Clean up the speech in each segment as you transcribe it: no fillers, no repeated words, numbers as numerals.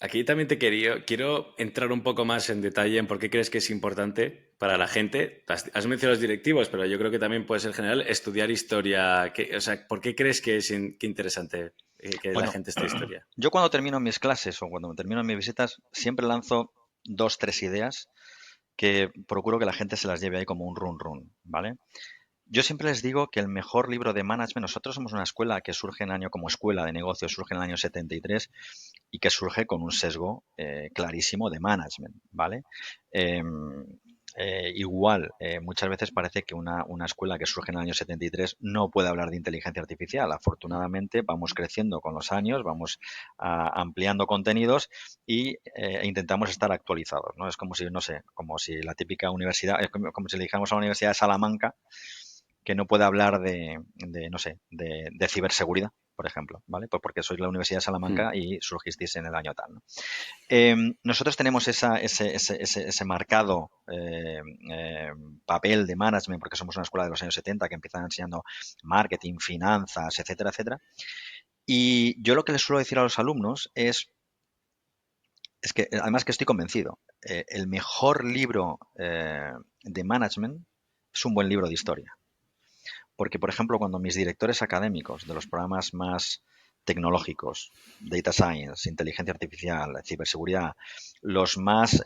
Aquí también quiero entrar un poco más en detalle en por qué crees que es importante para la gente. Has mencionado los directivos, pero yo creo que también puede ser general estudiar historia. O sea, ¿por qué crees que es que interesante que la Bueno, gente estudie historia? yo cuando termino mis clases o cuando termino mis visitas, siempre lanzo dos, tres ideas que procuro que la gente se las lleve ahí como un run run, ¿vale? Yo siempre les digo que el mejor libro de management, nosotros somos una escuela que surge en el año como escuela de negocios, surge en el año 73 y que surge con un sesgo clarísimo de management, ¿vale? Eh, igual, muchas veces parece que una escuela que surge en el año 73 no puede hablar de inteligencia artificial. Afortunadamente, vamos creciendo con los años, vamos ampliando contenidos y intentamos estar actualizados, ¿no? Es como si, no sé, como si la típica universidad, es como si le dijéramos a la Universidad de Salamanca que no puede hablar no sé, de ciberseguridad, por ejemplo, ¿vale? Pues porque sois la Universidad de Hmm. Salamanca y surgisteis en el año tal, ¿no? Nosotros tenemos ese marcado papel de management porque somos una escuela de los años 70 que empiezan enseñando marketing, finanzas, etcétera, etcétera. Y yo lo que les suelo decir a los alumnos es que, además que estoy convencido, el mejor libro de management es un buen libro de historia. Porque, por ejemplo, cuando mis directores académicos de los programas más tecnológicos, data science, inteligencia artificial, ciberseguridad, los más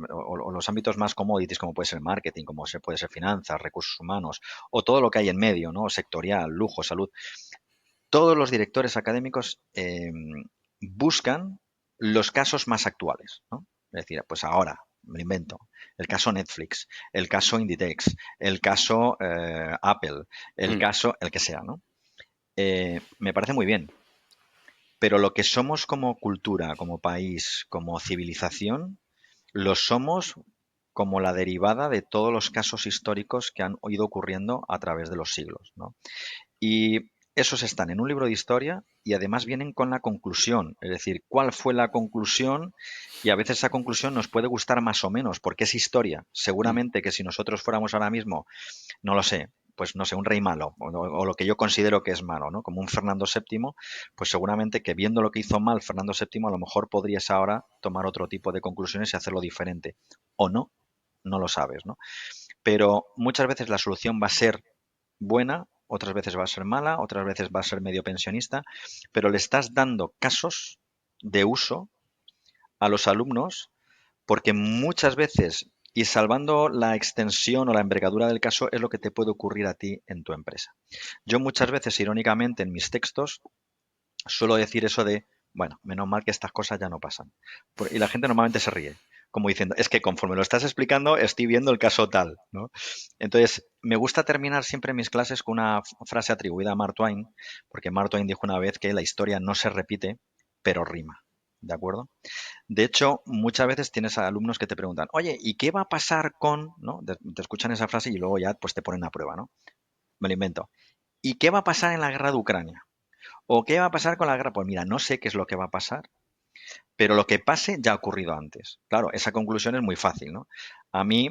o los ámbitos más commodities, como puede ser marketing, puede ser finanzas, recursos humanos, o todo lo que hay en medio, ¿no? Sectorial, lujo, salud, todos los directores académicos buscan los casos más actuales, ¿no? Es decir, pues ahora, me lo invento, el caso Netflix, el caso Inditex, el caso Apple, el Hmm. caso, el que sea, ¿no? Me parece muy bien, pero lo que somos como cultura, como país, como civilización, lo somos como la derivada de todos los casos históricos que han ido ocurriendo a través de los siglos, ¿no? Y esos están en un libro de historia y además vienen con la conclusión, es decir, cuál fue la conclusión y a veces esa conclusión nos puede gustar más o menos porque es historia. Hmm. Seguramente que si nosotros fuéramos ahora mismo, no lo sé, pues no sé, un rey malo o lo que yo considero que es malo, ¿no? Como un Fernando VII, pues seguramente que viendo lo que hizo mal Fernando VII a lo mejor podrías ahora tomar otro tipo de conclusiones y hacerlo diferente. O no, no lo sabes, ¿no? Pero muchas veces la solución va a ser buena, otras veces va a ser mala, otras veces va a ser medio pensionista, pero le estás dando casos de uso a los alumnos porque muchas veces, y salvando la extensión o la envergadura del caso, es lo que te puede ocurrir a ti en tu empresa. Yo muchas veces, irónicamente, en mis textos suelo decir eso de, bueno, menos mal que estas cosas ya no pasan. Y la gente normalmente se ríe, como diciendo, es que conforme lo estás explicando, estoy viendo el caso tal, ¿no? Entonces, me gusta terminar siempre mis clases con una frase atribuida a Mark Twain, porque Mark Twain dijo una vez que la historia no se repite, pero rima. ¿De acuerdo? De hecho, muchas veces tienes a alumnos que te preguntan, oye, ¿y qué va a pasar con, ¿no? Te escuchan esa frase y luego ya pues te ponen a prueba, ¿no? Me lo invento. ¿Y qué va a pasar en la guerra de Ucrania? ¿O qué va a pasar con la guerra? Pues mira, no sé qué es lo que va a pasar, pero lo que pase ya ha ocurrido antes. Claro, esa conclusión es muy fácil, ¿no? A mí,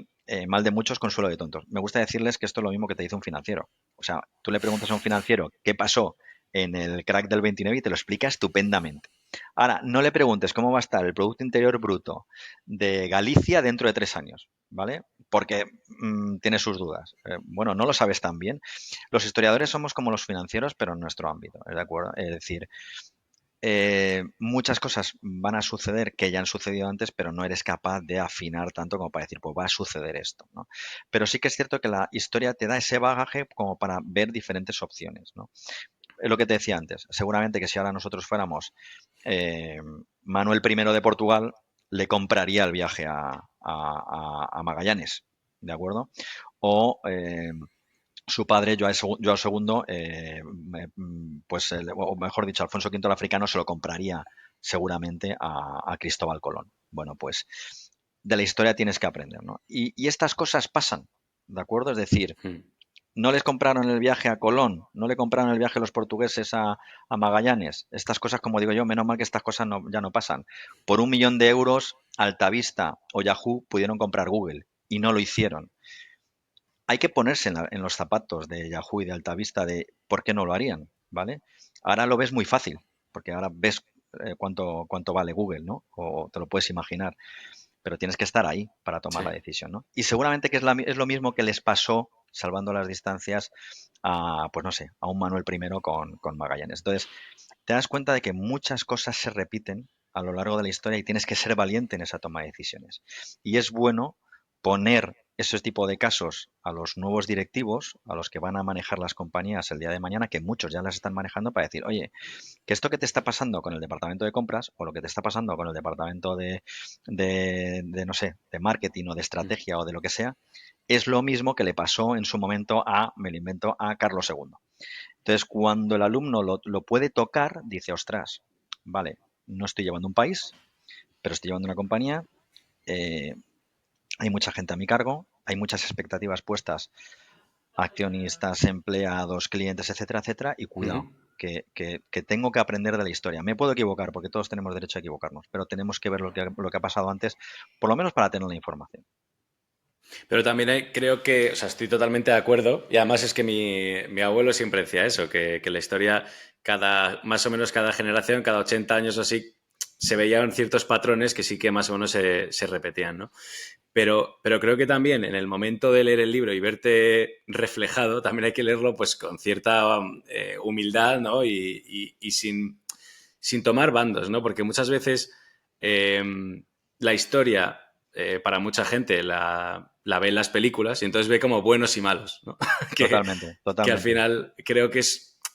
mal de muchos, consuelo de tontos. Me gusta decirles que esto es lo mismo que te dice un financiero. O sea, tú le preguntas a un financiero qué pasó en el crack del 29 y te lo explica estupendamente. Ahora, no le preguntes cómo va a estar el Producto Interior Bruto de Galicia dentro de 3 años, ¿vale? Porque tiene sus dudas. Bueno, no lo sabes tan bien. Los historiadores somos como los financieros, pero en nuestro ámbito, ¿es de acuerdo? Es decir, muchas cosas van a suceder que ya han sucedido antes, pero no eres capaz de afinar tanto como para decir, pues va a suceder esto, ¿no? Pero sí que es cierto que la historia te da ese bagaje como para ver diferentes opciones, ¿no? Es lo que te decía antes. Seguramente que si ahora nosotros fuéramos eh, Manuel I de Portugal, le compraría el viaje a Magallanes, ¿de acuerdo? O su padre, Joao II, pues, o mejor dicho, Alfonso V el africano se lo compraría seguramente a Cristóbal Colón. Bueno, pues de la historia tienes que aprender, ¿no? Y estas cosas pasan, ¿de acuerdo? Es decir, Hmm. no les compraron el viaje a Colón, no le compraron el viaje a los portugueses a Magallanes. Estas cosas, como digo yo, menos mal que estas cosas ya no pasan. Por 1 millón de euros, Altavista o Yahoo pudieron comprar Google y no lo hicieron. Hay que ponerse en los zapatos de Yahoo y de Altavista de por qué no lo harían, ¿vale? Ahora lo ves muy fácil, porque ahora ves cuánto vale Google, ¿no? O te lo puedes imaginar. Pero tienes que estar ahí para tomar la Sí. decisión, ¿no? Y seguramente que es lo mismo que les pasó, salvando las distancias, a, pues no sé, a un Manuel I con Magallanes. Entonces, te das cuenta de que muchas cosas se repiten a lo largo de la historia y tienes que ser valiente en esa toma de decisiones. Y es bueno poner ese tipo de casos a los nuevos directivos, a los que van a manejar las compañías el día de mañana, que muchos ya las están manejando, para decir, oye, que esto que te está pasando con el departamento de compras o lo que te está pasando con el departamento de no sé, de marketing o de Mm. estrategia o de lo que sea, es lo mismo que le pasó en su momento a, me lo invento, a Carlos II. Entonces, cuando el alumno lo puede tocar, dice, ostras, vale, no estoy llevando un país, pero estoy llevando una compañía, eh, hay mucha gente a mi cargo, hay muchas expectativas puestas, accionistas, empleados, clientes, etcétera, etcétera, y Ujú. cuidado, que tengo que aprender de la historia. Me puedo equivocar, porque todos tenemos derecho a equivocarnos, pero tenemos que ver lo que ha pasado antes, por lo menos para tener la información. Pero también creo que, o sea, estoy totalmente de acuerdo y además es que mi abuelo siempre decía eso, que la historia, más o menos cada generación, cada 80 años o así, se veían ciertos patrones que sí que más o menos se repetían, ¿no? Pero creo que también en el momento de leer el libro y verte reflejado, también hay que leerlo pues con cierta humildad, ¿no? Y sin tomar bandos, ¿no? Porque muchas veces eh, la historia, para mucha gente, la ve en las películas y entonces ve como buenos y malos, ¿no? que, Totalmente, que al totalmente. final creo que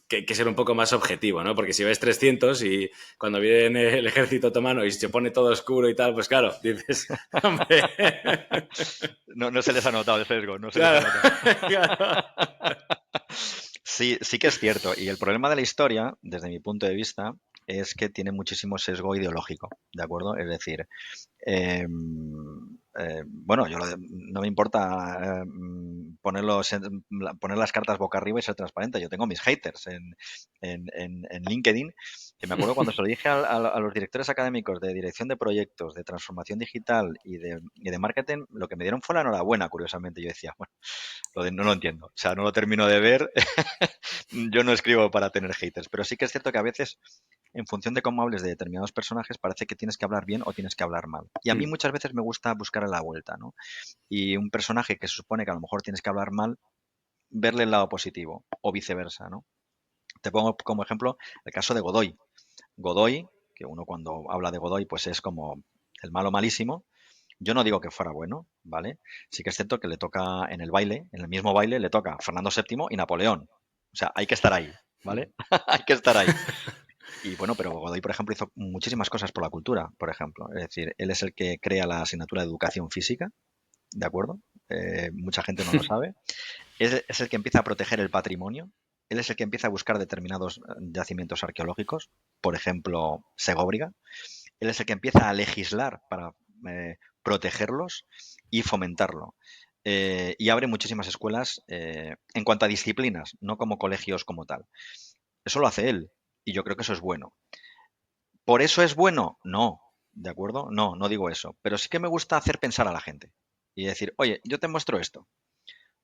que hay que ser un poco más objetivo, ¿no? Porque si ves 300 y cuando viene el ejército otomano y se pone todo oscuro y tal, pues claro, dices, hombre, No, no se les ha notado el sesgo, no se les ha claro, notado. claro. Sí, sí que es cierto. Y el problema de la historia, desde mi punto de vista, es que tiene muchísimo sesgo ideológico, ¿de acuerdo? Es decir, Eh, bueno, no me importa poner las cartas boca arriba y ser transparente. Yo tengo mis haters en LinkedIn, que me acuerdo cuando se lo dije a los directores académicos de dirección de proyectos, de transformación digital y de marketing, lo que me dieron fue la enhorabuena, curiosamente. Yo decía, bueno, no lo entiendo, o sea, no lo termino de ver. Yo no escribo para tener haters, pero sí que es cierto que a veces en función de cómo hables de determinados personajes, parece que tienes que hablar bien o tienes que hablar mal. Y a mí muchas veces me gusta buscar la vuelta, ¿no? Y un personaje que se supone que a lo mejor tienes que hablar mal, verle el lado positivo o viceversa, ¿no? Te pongo como ejemplo el caso de Godoy. Godoy, que uno cuando habla de Godoy pues es como el malo malísimo. Yo no digo que fuera bueno, ¿vale? Sí que es cierto que le toca en el baile, en el mismo baile, le toca Fernando VII y Napoleón. O sea, hay que estar ahí, ¿vale? Hay que estar ahí. Y bueno, pero Godoy, por ejemplo, hizo muchísimas cosas por la cultura, por ejemplo. Es decir, él es el que crea la asignatura de educación física, ¿de acuerdo? Mucha gente no lo sabe. Es el que empieza a proteger el patrimonio. Él es el que empieza a buscar determinados yacimientos arqueológicos, por ejemplo, Segóbriga. Él es el que empieza a legislar para protegerlos y fomentarlo. Y abre muchísimas escuelas en cuanto a disciplinas, no como colegios como tal. Eso lo hace él y yo creo que eso es bueno. ¿Por eso es bueno? No, ¿de acuerdo? No, no digo eso. Pero sí que me gusta hacer pensar a la gente y decir, oye, yo te muestro esto.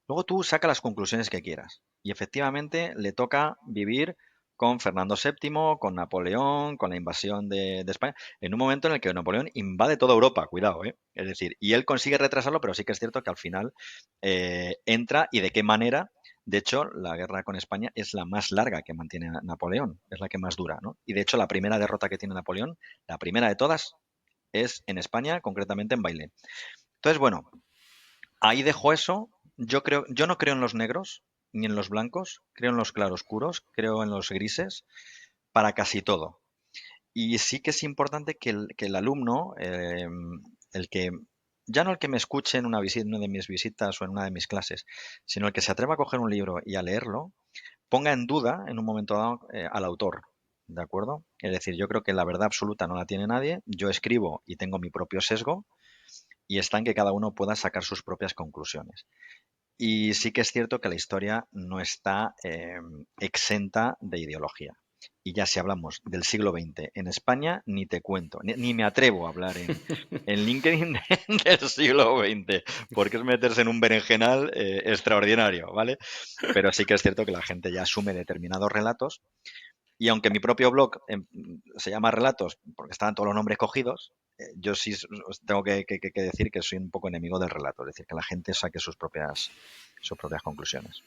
Luego tú saca las conclusiones que quieras. Y efectivamente le toca vivir con Fernando VII, con Napoleón, con la invasión de España, en un momento en el que Napoleón invade toda Europa, cuidado, ¿eh? Es decir, y él consigue retrasarlo, pero sí que es cierto que al final entra y de qué manera. De hecho, la guerra con España es la más larga que mantiene Napoleón, es la que más dura, ¿no? Y de hecho, la primera derrota que tiene Napoleón, la primera de todas, es en España, concretamente en Bailén. Entonces, bueno, ahí dejo eso. Yo no creo en los negros ni en los blancos, creo en los claroscuros, creo en los grises, para casi todo. Y sí que es importante que el alumno, el que, ya no el que me escuche en una de mis visitas o en una de mis clases, sino el que se atreva a coger un libro y a leerlo, ponga en duda en un momento dado al autor. ¿De acuerdo? Es decir, yo creo que la verdad absoluta no la tiene nadie. Yo escribo y tengo mi propio sesgo y está en que cada uno pueda sacar sus propias conclusiones. Y sí que es cierto que la historia no está exenta de ideología. Y ya si hablamos del siglo XX en España, ni te cuento, ni me atrevo a hablar en LinkedIn del siglo XX, porque es meterse en un berenjenal extraordinario, ¿vale? Pero sí que es cierto que la gente ya asume determinados relatos Y aunque mi propio blog se llama Relatos, porque estaban todos los nombres cogidos, yo sí os tengo que decir que soy un poco enemigo del relato, es decir, que la gente saque sus propias conclusiones.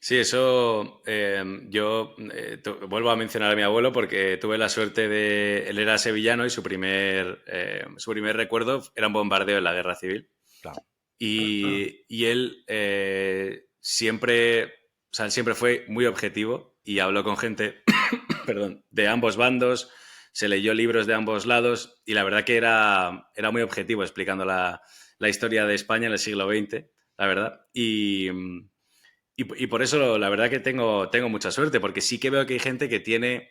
Sí, eso yo vuelvo a mencionar a mi abuelo porque tuve la suerte de... Él era sevillano y su primer recuerdo era un bombardeo en la guerra civil. Claro. Y él siempre, o sea, él siempre fue muy objetivo y habló con gente, perdón, de ambos bandos, se leyó libros de ambos lados y la verdad que era muy objetivo explicando la historia de España en el siglo XX, la verdad. Y por eso la verdad que tengo mucha suerte, porque sí que veo que hay gente que tiene,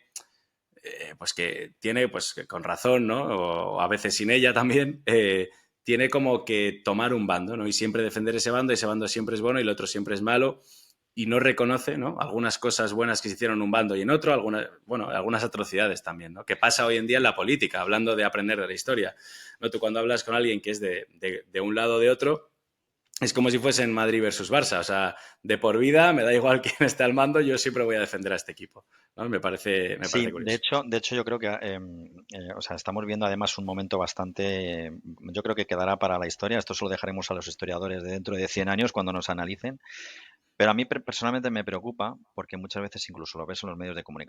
pues que con razón, ¿no? O a veces sin ella también, tiene como que tomar un bando, ¿no? Y siempre defender ese bando siempre es bueno y el otro siempre es malo, y no reconoce, ¿no? Algunas cosas buenas que se hicieron en un bando y en otro, algunas atrocidades también, ¿no? Que pasa hoy en día en la política, hablando de aprender de la historia, ¿no? Tú cuando hablas con alguien que es de un lado o de otro, es como si fuesen Madrid versus Barça, o sea, de por vida, me da igual quién esté al mando, yo siempre voy a defender a este equipo, ¿no? Me parece Sí, curioso. de hecho yo creo que o sea, estamos viendo además un momento bastante, yo creo que quedará para la historia. Esto se lo dejaremos a los historiadores de dentro de 100 años cuando nos analicen. Pero a mí personalmente me preocupa porque muchas veces incluso lo ves en los medios de comunicación.